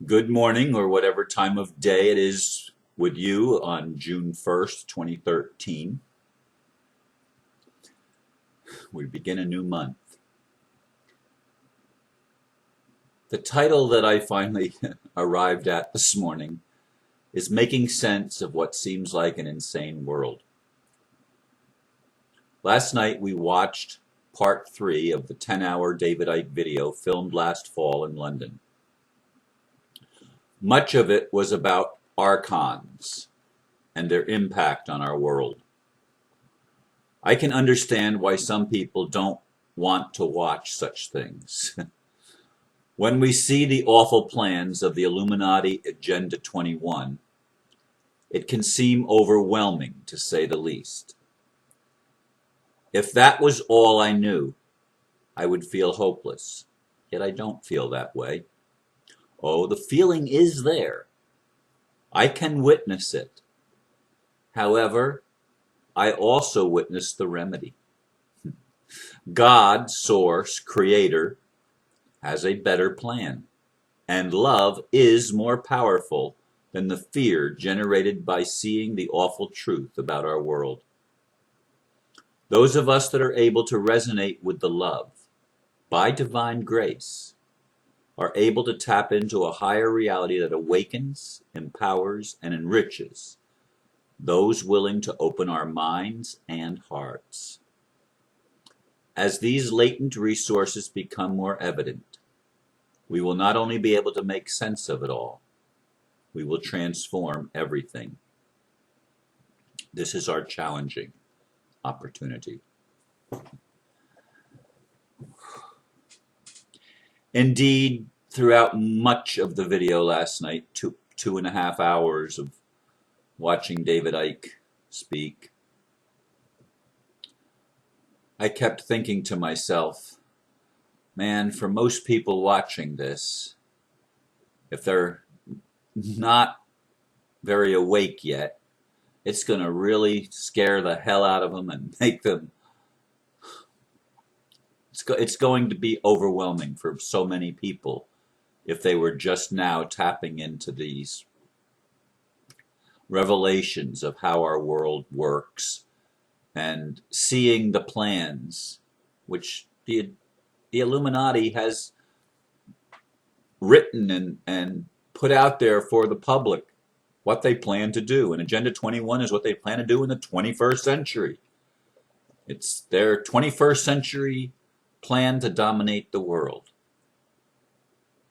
Good morning, or whatever time of day it is with you on June 1st, 2013. We begin a new month. The title that I finally arrived at this morning is Making Sense of What Seems Like an Insane World. Last night we watched part 3 of the 10-hour David Icke video filmed last fall in London. Much of it was about Archons and their impact on our world. I can understand why some people don't want to watch such things. When we see the awful plans of the Illuminati Agenda 21, it can seem overwhelming, to say the least. If that was all I knew, I would feel hopeless. Yet I don't feel that way. Oh, the feeling is there. I can witness it. However, I also witness the remedy. God, Source, Creator, has a better plan, and love is more powerful than the fear generated by seeing the awful truth about our world. Those of us that are able to resonate with the love, by divine grace, are able to tap into a higher reality that awakens, empowers, and enriches those willing to open our minds and hearts. As these latent resources become more evident, we will not only be able to make sense of it all, we will transform everything. This is our challenging opportunity. Indeed, throughout much of the video last night, 2.5 hours of watching David Icke speak, I kept thinking to myself, man, for most people watching this, if they're not very awake yet, it's going to really scare the hell out of them and make them it's going to be overwhelming for so many people if they were just now tapping into these revelations of how our world works and seeing the plans which the Illuminati has written and put out there for the public, what they plan to do. And Agenda 21 is what they plan to do in the 21st century. It's their 21st century plan to dominate the world.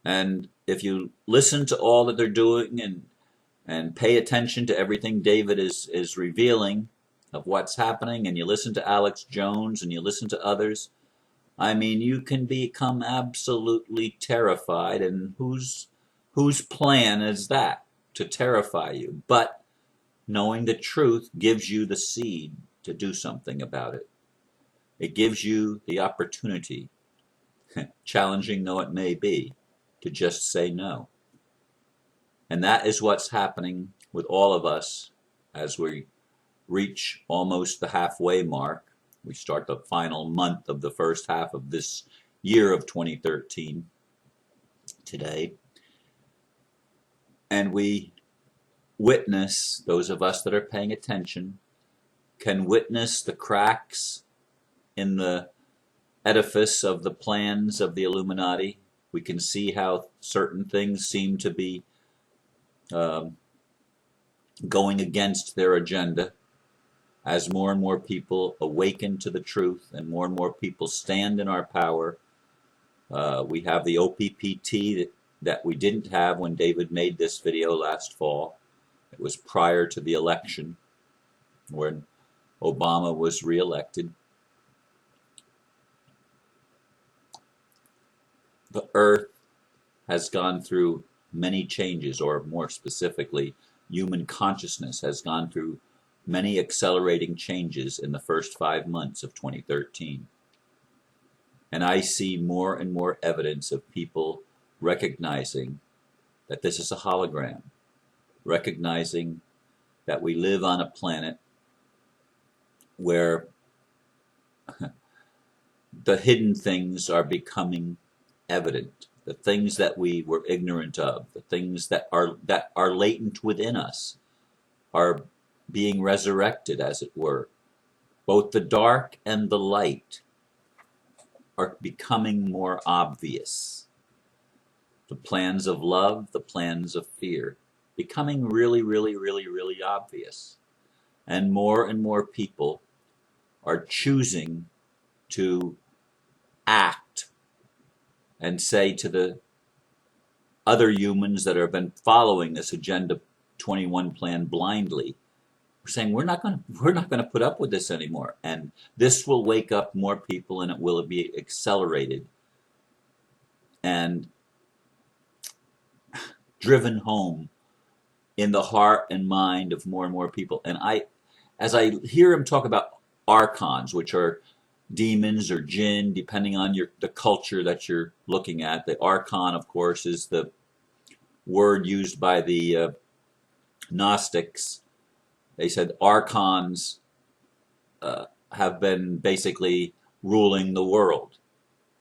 And if you listen to all that they're doing and pay attention to everything David is revealing of what's happening, and you listen to Alex Jones and you listen to others, I mean, you can become absolutely terrified. And whose plan is that to terrify you? But knowing the truth gives you the seed to do something about it. It gives you the opportunity, challenging though it may be, to just say no. And that is what's happening with all of us as we reach almost the halfway mark. We start the final month of the first half of this year of 2013 today. And we witness, those of us that are paying attention, can witness the cracks in the edifice of the plans of the Illuminati. We can see how certain things seem to be going against their agenda. As more and more people awaken to the truth and more people stand in our power, we have the OPPT that we didn't have when David made this video last fall. It was prior to the election when Obama was reelected. The earth has gone through many changes, or more specifically, human consciousness has gone through many accelerating changes in the first 5 months of 2013. And I see more and more evidence of people recognizing that this is a hologram, recognizing that we live on a planet where the hidden things are becoming evident. the things that we were ignorant of, the things that are latent within us, are being resurrected, as it were. Both the dark and the light are becoming more obvious. The plans of love, the plans of fear, becoming really, really, really, really obvious. And more people are choosing to act and say to the other humans that have been following this Agenda 21 plan blindly, we're saying we're not going to put up with this anymore, and this will wake up more people, and it will be accelerated and driven home in the heart and mind of more and more people. And as I hear him talk about Archons, which are demons or jinn, depending on the culture that you're looking at. The Archon, of course, is the word used by the Gnostics. They said Archons have been basically ruling the world,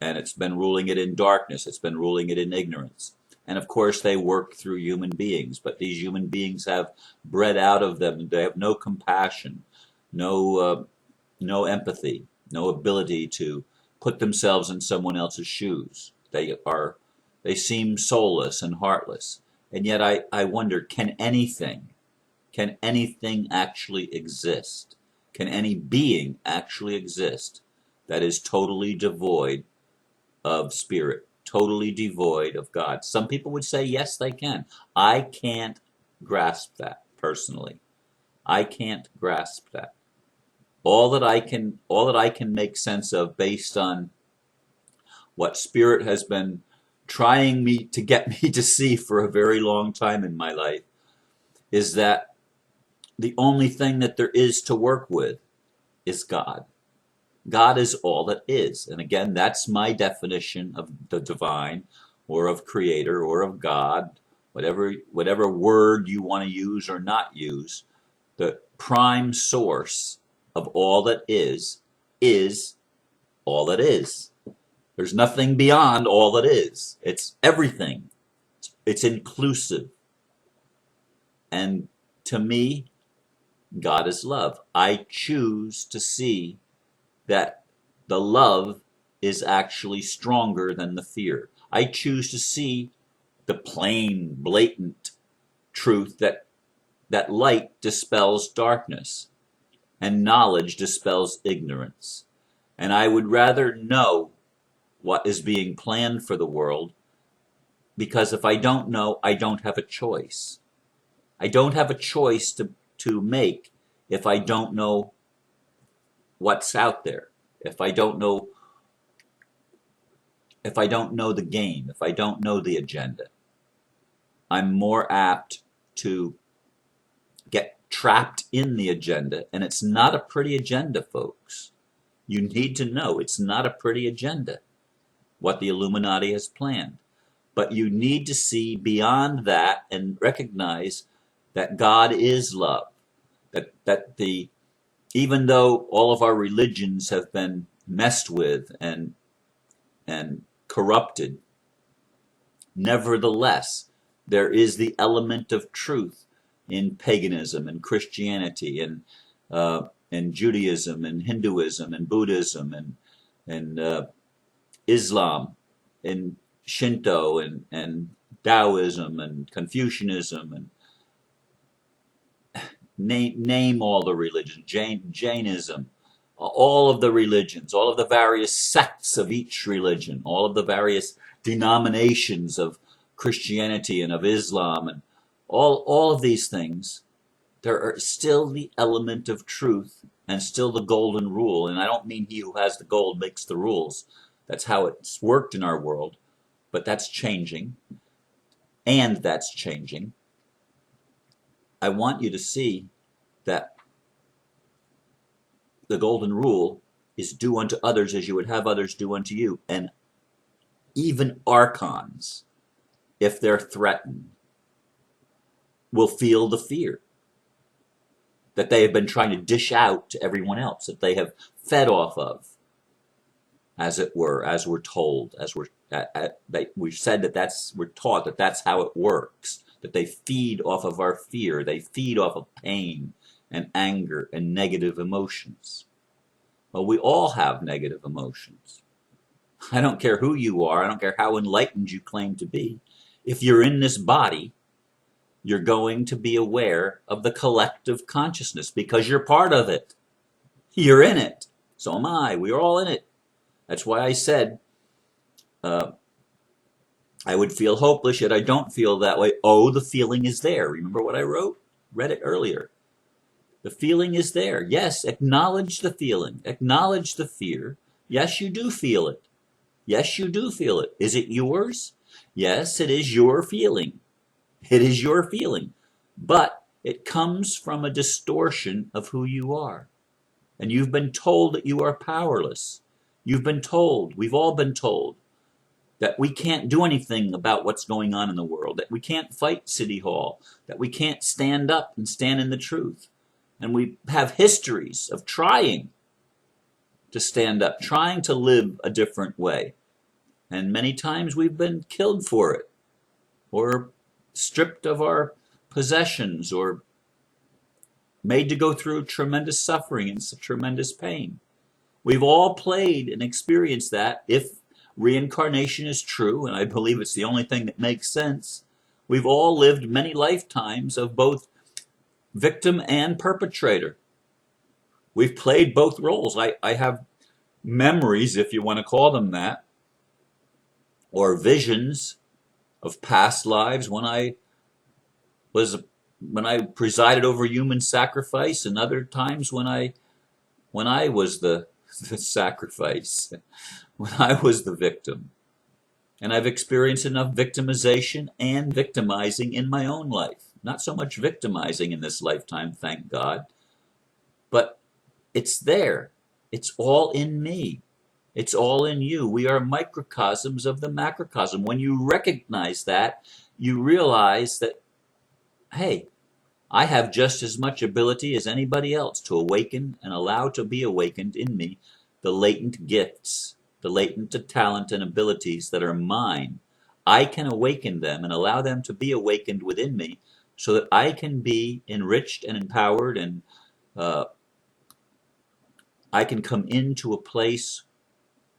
and it's been ruling it in darkness, it's been ruling it in ignorance. And of course they work through human beings, but these human beings have bred out of them, they have no compassion, no empathy, no ability to put themselves in someone else's shoes. They seem soulless and heartless. And yet I wonder, can anything actually exist? Can any being actually exist that is totally devoid of spirit, totally devoid of God? Some people would say yes, they can. I can't grasp that personally. I can't grasp that. All that I can make sense of, based on what Spirit has been trying to get me to see for a very long time in my life, is that the only thing that there is to work with is God. God is all that is. And again, that's my definition of the divine, or of creator, or of God, whatever word you want to use or not use. The prime source of all that is all that is. There's nothing beyond all that is. It's everything. It's inclusive. And to me, God is love. I choose to see that the love is actually stronger than the fear. I choose to see the plain, blatant truth that light dispels darkness, and knowledge dispels ignorance. And I would rather know what is being planned for the world, because if I don't know, I don't have a choice. I don't have a choice to make if I don't know what's out there. If I don't know the game, if I don't know the agenda, I'm more apt to get trapped in the agenda. And it's not a pretty agenda, folks. You need to know it's not a pretty agenda, what the Illuminati has planned. But you need to see beyond that and recognize that God is love. That even though all of our religions have been messed with and corrupted, nevertheless, there is the element of truth in paganism and Christianity and Judaism and Hinduism and Buddhism and Islam and Shinto and Taoism and Confucianism, and name all the religions, Jainism, all of the religions, all of the various sects of each religion, all of the various denominations of Christianity and of Islam, and all of these things, there are still the element of truth and still the golden rule. And I don't mean he who has the gold makes the rules. That's how it's worked in our world, but that's changing, and that's changing. I want you to see that the golden rule is do unto others as you would have others do unto you. And even Archons, if they're threatened, will feel the fear that they have been trying to dish out to everyone else, that they have fed off of. as it were, as we're told, as we've said we're taught that that's how it works, that they feed off of our fear, they feed off of pain and anger and negative emotions. Well, we all have negative emotions. I don't care who you are, I don't care how enlightened you claim to be. If you're in this body, you're going to be aware of the collective consciousness because you're part of it. You're in it. So am I. We're all in it. That's why I said I would feel hopeless, yet I don't feel that way. Oh, the feeling is there. Remember what I wrote? Read it earlier. The feeling is there. Yes, acknowledge the feeling. Acknowledge the fear. Yes, you do feel it. Yes, you do feel it. Is it yours? Yes, it is your feeling. It is your feeling. But it comes from a distortion of who you are. And you've been told that you are powerless. You've been told, we've all been told, that we can't do anything about what's going on in the world, that we can't fight City Hall, that we can't stand up and stand in the truth. And we have histories of trying to stand up, trying to live a different way. And many times we've been killed for it, or stripped of our possessions, or made to go through tremendous suffering and tremendous pain. We've all played and experienced that. If reincarnation is true, and I believe it's the only thing that makes sense, we've all lived many lifetimes of both victim and perpetrator. We've played both roles. I have memories, if you want to call them that, or visions of past lives when I presided over human sacrifice, and other times when I was the sacrifice, when I was the victim. And I've experienced enough victimization and victimizing in my own life. Not so much victimizing in this lifetime, thank God, but it's there. It's all in me. It's all in you. We are microcosms of the macrocosm. When you recognize that, you realize that, hey, I have just as much ability as anybody else to awaken and allow to be awakened in me the latent gifts, the latent talent and abilities that are mine. I can awaken them and allow them to be awakened within me so that I can be enriched and empowered, and I can come into a place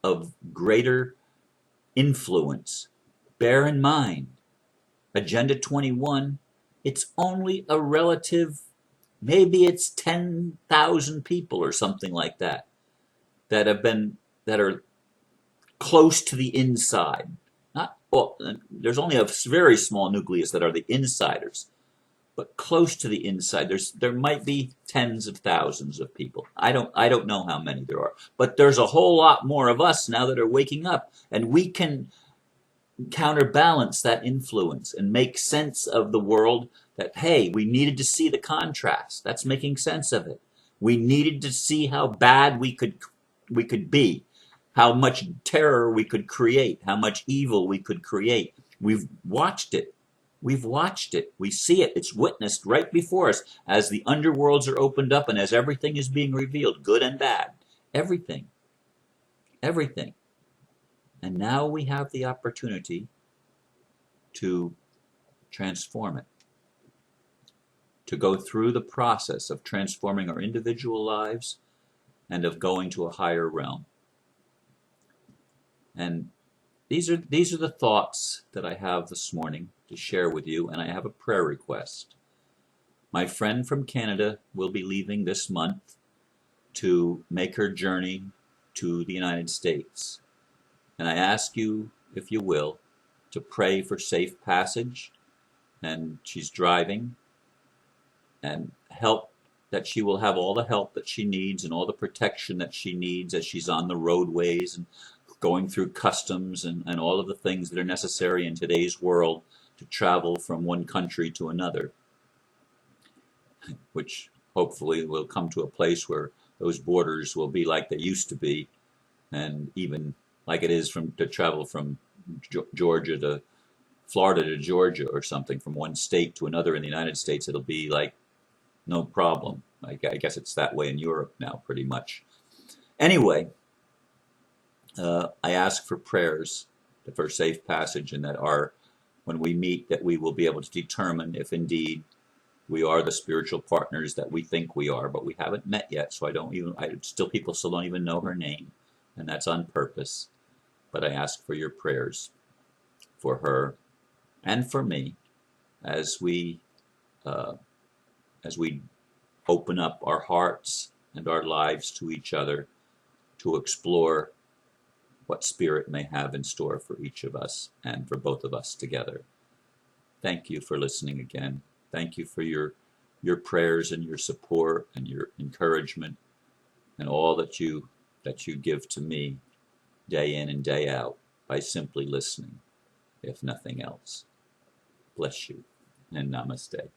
of greater influence. Bear in mind, Agenda 21, it's only a relative, maybe it's 10,000 people or something like that, that are close to the inside. Not, well, there's only a very small nucleus that are the insiders, but close to the inside. There might be tens of thousands of people. I don't know how many there are, but there's a whole lot more of us now that are waking up, and we can counterbalance that influence and make sense of the world. That, hey, we needed to see the contrast. That's making sense of it. We needed to see how bad we could be, how much terror we could create, how much evil we could create. We've watched it. We've watched it. We see it. It's witnessed right before us as the underworlds are opened up and as everything is being revealed, good and bad. Everything. Everything. And now we have the opportunity to transform it, to go through the process of transforming our individual lives and of going to a higher realm. And these are the thoughts that I have this morning to share with you, and I have a prayer request. My friend from Canada will be leaving this month to make her journey to the United States. And I ask you, if you will, to pray for safe passage, and she's driving, and help, that she will have all the help that she needs and all the protection that she needs as she's on the roadways and going through customs and all of the things that are necessary in today's world to travel from one country to another, which hopefully will come to a place where those borders will be like they used to be, and even like it is to travel from Georgia to Florida to Georgia or something, from one state to another in the United States. It'll be like no problem. I guess it's that way in Europe now, pretty much. Anyway, I ask for prayers for safe passage, and that when we meet, that we will be able to determine if indeed we are the spiritual partners that we think we are, but we haven't met yet. So people still don't even know her name, and that's on purpose. But I ask for your prayers for her and for me as we uh, open up our hearts and our lives to each other to explore what Spirit may have in store for each of us and for both of us together. Thank you for listening again. Thank you for your prayers and your support and your encouragement and all that you give to me day in and day out by simply listening, if nothing else. Bless you and namaste.